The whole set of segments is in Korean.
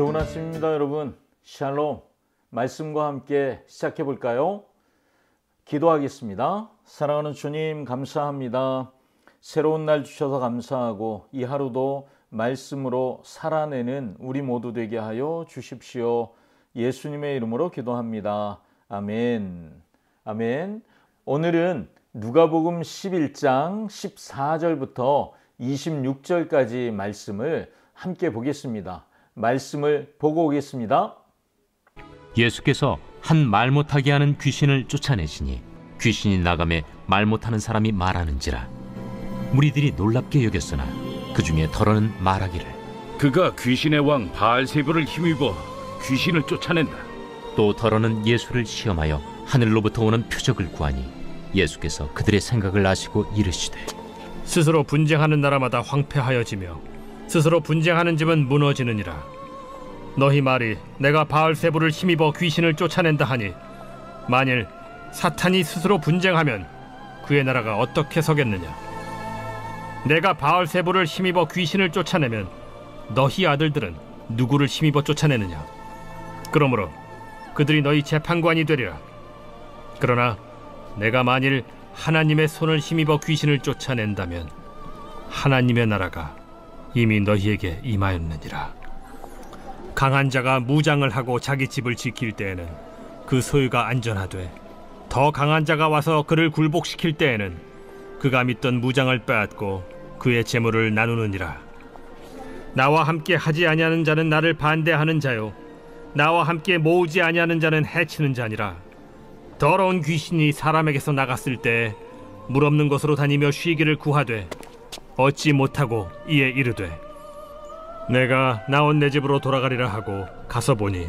좋은 아침입니다, 여러분. 샬롬. 말씀과 함께 시작해 볼까요? 기도하겠습니다. 사랑하는 주님, 감사합니다. 새로운 날 주셔서 감사하고 이 하루도 말씀으로 살아내는 우리 모두 되게 하여 주십시오. 예수님의 이름으로 기도합니다. 아멘. 아멘. 오늘은 누가복음 11장 14절부터 26절까지 말씀을 함께 보겠습니다. 말씀을 보고 오겠습니다. 예수께서 한 말 못하게 하는 귀신을 쫓아내시니 귀신이 나가매 말 못하는 사람이 말하는지라. 무리들이 놀랍게 여겼으나 그 중에 더러는 말하기를 그가 귀신의 왕 바알세불을 힘입어 귀신을 쫓아낸다. 또 더러는 예수를 시험하여 하늘로부터 오는 표적을 구하니 예수께서 그들의 생각을 아시고 이르시되 스스로 분쟁하는 나라마다 황폐하여지며 스스로 분쟁하는 집은 무너지느니라. 너희 말이 내가 바알세불을 힘입어 귀신을 쫓아낸다 하니 만일 사탄이 스스로 분쟁하면 그의 나라가 어떻게 서겠느냐. 내가 바알세불을 힘입어 귀신을 쫓아내면 너희 아들들은 누구를 힘입어 쫓아내느냐. 그러므로 그들이 너희 재판관이 되리라. 그러나 내가 만일 하나님의 손을 힘입어 귀신을 쫓아낸다면 하나님의 나라가 이미 너희에게 임하였느니라. 강한 자가 무장을 하고 자기 집을 지킬 때에는 그 소유가 안전하되 더 강한 자가 와서 그를 굴복시킬 때에는 그가 믿던 무장을 빼앗고 그의 재물을 나누느니라. 나와 함께 하지 아니하는 자는 나를 반대하는 자요 나와 함께 모으지 아니하는 자는 해치는 자니라. 더러운 귀신이 사람에게서 나갔을 때 물 없는 곳으로 다니며 쉬기를 구하되 얻지 못하고 이에 이르되 내가 나온 내 집으로 돌아가리라 하고 가서 보니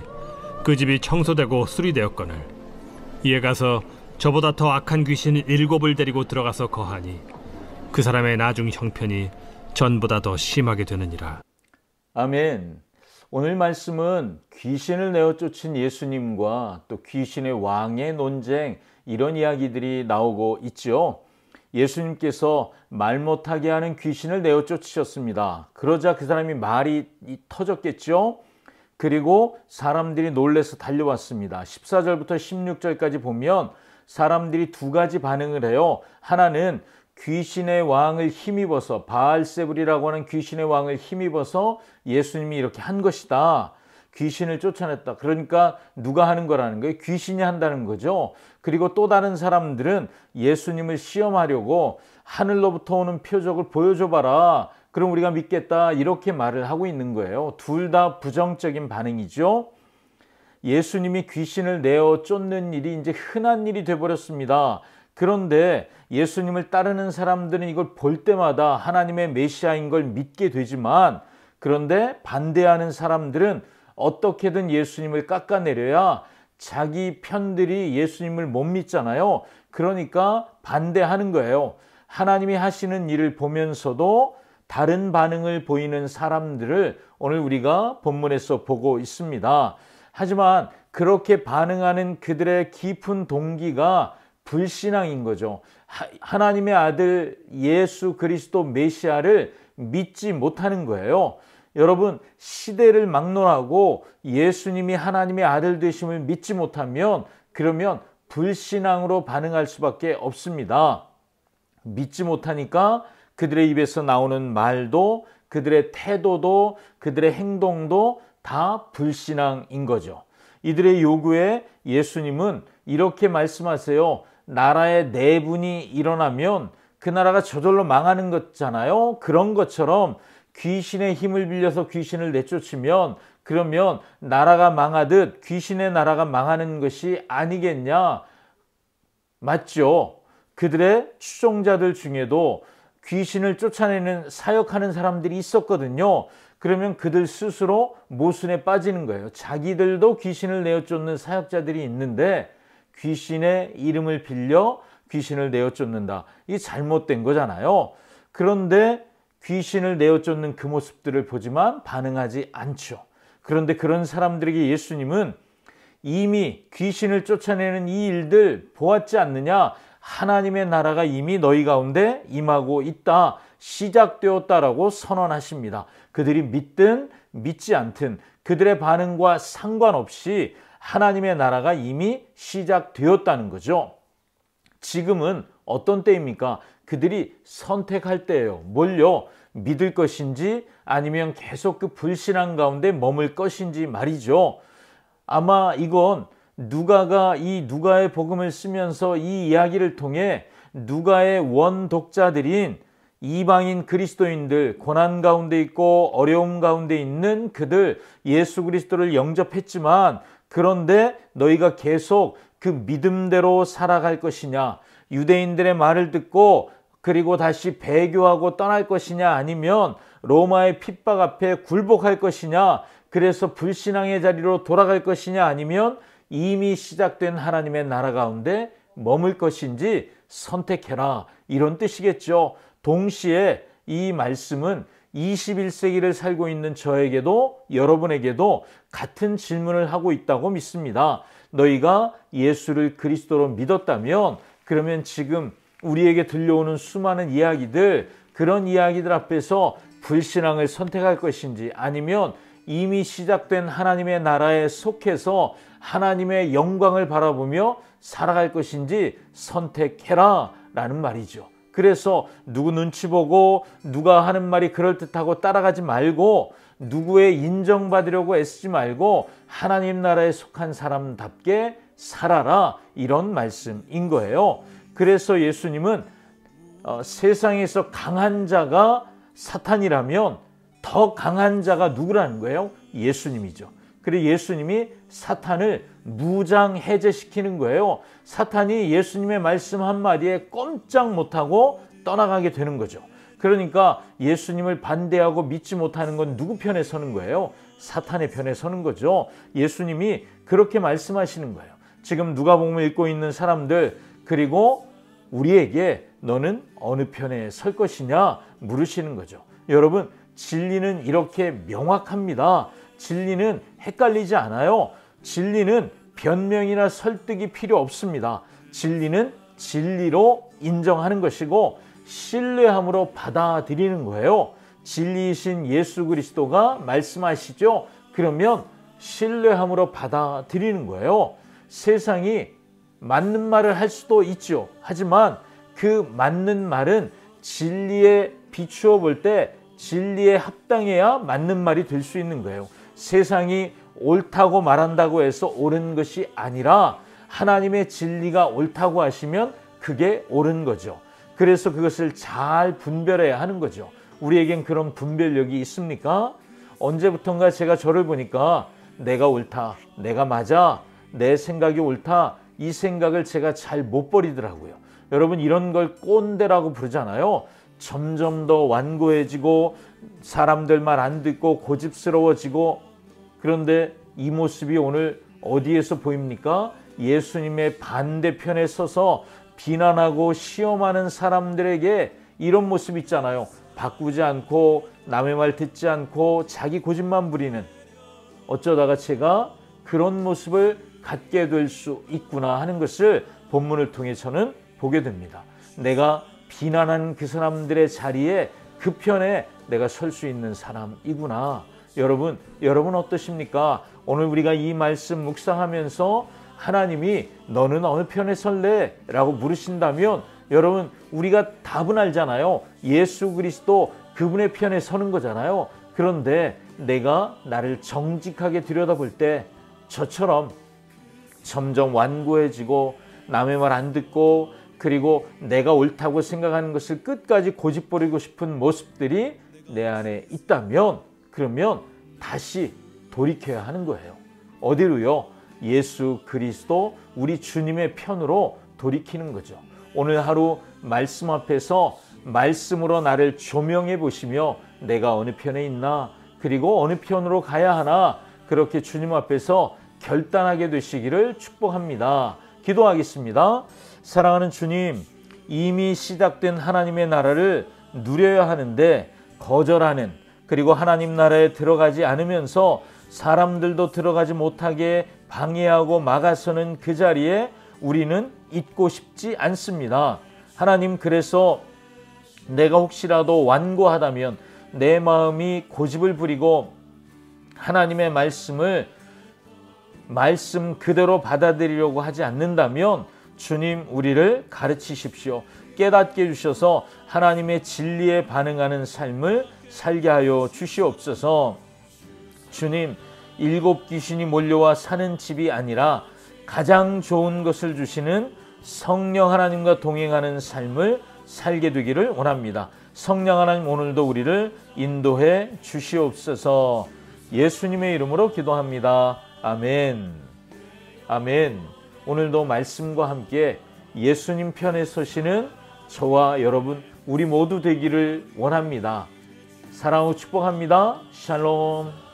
그 집이 청소되고 수리되었거늘 이에 가서 저보다 더 악한 귀신 7을 데리고 들어가서 거하니 그 사람의 나중 형편이 전보다 더 심하게 되느니라. 아멘. 오늘 말씀은 귀신을 내어 쫓은 예수님과 또 귀신의 왕의 논쟁, 이런 이야기들이 나오고 있죠. 예수님께서 말 못하게 하는 귀신을 내어 쫓으셨습니다. 그러자 그 사람이 말이 터졌겠죠. 그리고 사람들이 놀라서 달려왔습니다. 14절부터 16절까지 보면 사람들이 두 가지 반응을 해요. 하나는 귀신의 왕을 힘입어서, 바알세불이라고 하는 귀신의 왕을 힘입어서 예수님이 이렇게 한 것이다. 귀신을 쫓아냈다. 그러니까 누가 하는 거라는 거예요? 귀신이 한다는 거죠. 그리고 또 다른 사람들은 예수님을 시험하려고 하늘로부터 오는 표적을 보여줘봐라. 그럼 우리가 믿겠다. 이렇게 말을 하고 있는 거예요. 둘 다 부정적인 반응이죠. 예수님이 귀신을 내어 쫓는 일이 이제 흔한 일이 돼버렸습니다. 그런데 예수님을 따르는 사람들은 이걸 볼 때마다 하나님의 메시아인 걸 믿게 되지만, 그런데 반대하는 사람들은 어떻게든 예수님을 깎아내려야 자기 편들이 예수님을 못 믿잖아요. 그러니까 반대하는 거예요. 하나님이 하시는 일을 보면서도 다른 반응을 보이는 사람들을 오늘 우리가 본문에서 보고 있습니다. 하지만 그렇게 반응하는 그들의 깊은 동기가 불신앙인 거죠. 하나님의 아들 예수 그리스도 메시아를 믿지 못하는 거예요. 여러분, 시대를 막론하고 예수님이 하나님의 아들 되심을 믿지 못하면 그러면 불신앙으로 반응할 수밖에 없습니다. 믿지 못하니까 그들의 입에서 나오는 말도, 그들의 태도도, 그들의 행동도 다 불신앙인 거죠. 이들의 요구에 예수님은 이렇게 말씀하세요. 나라의 내분이 일어나면 그 나라가 저절로 망하는 거잖아요. 그런 것처럼 귀신의 힘을 빌려서 귀신을 내쫓으면 그러면 나라가 망하듯 귀신의 나라가 망하는 것이 아니겠냐? 맞죠? 그들의 추종자들 중에도 귀신을 쫓아내는 사역하는 사람들이 있었거든요. 그러면 그들 스스로 모순에 빠지는 거예요. 자기들도 귀신을 내어 쫓는 사역자들이 있는데 귀신의 이름을 빌려 귀신을 내어 쫓는다. 이게 잘못된 거잖아요. 그런데 귀신을 내어 쫓는 그 모습들을 보지만 반응하지 않죠. 그런데 그런 사람들에게 예수님은 이미 귀신을 쫓아내는 이 일들 보았지 않느냐? 하나님의 나라가 이미 너희 가운데 임하고 있다. 시작되었다라고 선언하십니다. 그들이 믿든 믿지 않든 그들의 반응과 상관없이 하나님의 나라가 이미 시작되었다는 거죠. 지금은 어떤 때입니까? 그들이 선택할 때예요. 뭘요? 믿을 것인지 아니면 계속 그 불신앙 가운데 머물 것인지 말이죠. 아마 이건 누가가 이 누가의 복음을 쓰면서 이 이야기를 통해 누가의 원독자들인 이방인 그리스도인들, 고난 가운데 있고 어려움 가운데 있는 그들, 예수 그리스도를 영접했지만 그런데 너희가 계속 그 믿음대로 살아갈 것이냐, 유대인들의 말을 듣고 그리고 다시 배교하고 떠날 것이냐, 아니면 로마의 핍박 앞에 굴복할 것이냐, 그래서 불신앙의 자리로 돌아갈 것이냐, 아니면 이미 시작된 하나님의 나라 가운데 머물 것인지 선택해라, 이런 뜻이겠죠. 동시에 이 말씀은 21세기를 살고 있는 저에게도 여러분에게도 같은 질문을 하고 있다고 믿습니다. 너희가 예수를 그리스도로 믿었다면 그러면 지금 우리에게 들려오는 수많은 이야기들, 그런 이야기들 앞에서 불신앙을 선택할 것인지 아니면 이미 시작된 하나님의 나라에 속해서 하나님의 영광을 바라보며 살아갈 것인지 선택해라 라는 말이죠. 그래서 누구 눈치 보고 누가 하는 말이 그럴듯하고 따라가지 말고 누구의 인정받으려고 애쓰지 말고 하나님 나라에 속한 사람답게 살아라, 이런 말씀인 거예요. 그래서 예수님은 세상에서 강한 자가 사탄이라면 더 강한 자가 누구라는 거예요? 예수님이죠. 그리고 예수님이 사탄을 무장해제시키는 거예요. 사탄이 예수님의 말씀 한마디에 꼼짝 못하고 떠나가게 되는 거죠. 그러니까 예수님을 반대하고 믿지 못하는 건 누구 편에 서는 거예요? 사탄의 편에 서는 거죠. 예수님이 그렇게 말씀하시는 거예요. 지금 누가복음을 읽고 있는 사람들, 그리고 우리에게 너는 어느 편에 설 것이냐 물으시는 거죠. 여러분, 진리는 이렇게 명확합니다. 진리는 헷갈리지 않아요. 진리는 변명이나 설득이 필요 없습니다. 진리는 진리로 인정하는 것이고 신뢰함으로 받아들이는 거예요. 진리이신 예수 그리스도가 말씀하시죠. 그러면 신뢰함으로 받아들이는 거예요. 세상이 맞는 말을 할 수도 있죠. 하지만 그 맞는 말은 진리에 비추어 볼 때 진리에 합당해야 맞는 말이 될 수 있는 거예요. 세상이 옳다고 말한다고 해서 옳은 것이 아니라 하나님의 진리가 옳다고 하시면 그게 옳은 거죠. 그래서 그것을 잘 분별해야 하는 거죠. 우리에겐 그런 분별력이 있습니까? 언제부턴가 제가 저를 보니까 내가 옳다, 내가 맞아, 내 생각이 옳다, 이 생각을 제가 잘 못 버리더라고요. 여러분, 이런 걸 꼰대라고 부르잖아요. 점점 더 완고해지고 사람들 말 안 듣고 고집스러워지고, 그런데 이 모습이 오늘 어디에서 보입니까? 예수님의 반대편에 서서 비난하고 시험하는 사람들에게 이런 모습 있잖아요. 바꾸지 않고 남의 말 듣지 않고 자기 고집만 부리는, 어쩌다가 제가 그런 모습을 갖게 될 수 있구나 하는 것을 본문을 통해 저는 보게 됩니다. 내가 비난하는 그 사람들의 자리에 그 편에 내가 설 수 있는 사람이구나. 여러분 어떠십니까? 오늘 우리가 이 말씀 묵상하면서 하나님이 너는 어느 편에 설래? 라고 물으신다면 여러분, 우리가 답은 알잖아요. 예수 그리스도, 그분의 편에 서는 거잖아요. 그런데 내가 나를 정직하게 들여다볼 때 저처럼 점점 완고해지고 남의 말 안 듣고 그리고 내가 옳다고 생각하는 것을 끝까지 고집부리고 싶은 모습들이 내 안에 있다면 그러면 다시 돌이켜야 하는 거예요. 어디로요? 예수 그리스도, 우리 주님의 편으로 돌이키는 거죠. 오늘 하루 말씀 앞에서 말씀으로 나를 조명해 보시며 내가 어느 편에 있나, 그리고 어느 편으로 가야 하나, 그렇게 주님 앞에서 결단하게 되시기를 축복합니다. 기도하겠습니다. 사랑하는 주님, 이미 시작된 하나님의 나라를 누려야 하는데 거절하는, 그리고 하나님 나라에 들어가지 않으면서 사람들도 들어가지 못하게 방해하고 막아서는 그 자리에 우리는 있고 싶지 않습니다. 하나님, 그래서 내가 혹시라도 완고하다면, 내 마음이 고집을 부리고 하나님의 말씀을 말씀 그대로 받아들이려고 하지 않는다면 주님 우리를 가르치십시오. 깨닫게 해주셔서 하나님의 진리에 반응하는 삶을 살게 하여 주시옵소서. 주님, 7 귀신이 몰려와 사는 집이 아니라 가장 좋은 것을 주시는 성령 하나님과 동행하는 삶을 살게 되기를 원합니다. 성령 하나님 오늘도 우리를 인도해 주시옵소서. 예수님의 이름으로 기도합니다. 아멘. 아멘. 오늘도 말씀과 함께 예수님 편에 서시는 저와 여러분 우리 모두 되기를 원합니다. 사랑하고 축복합니다. 샬롬.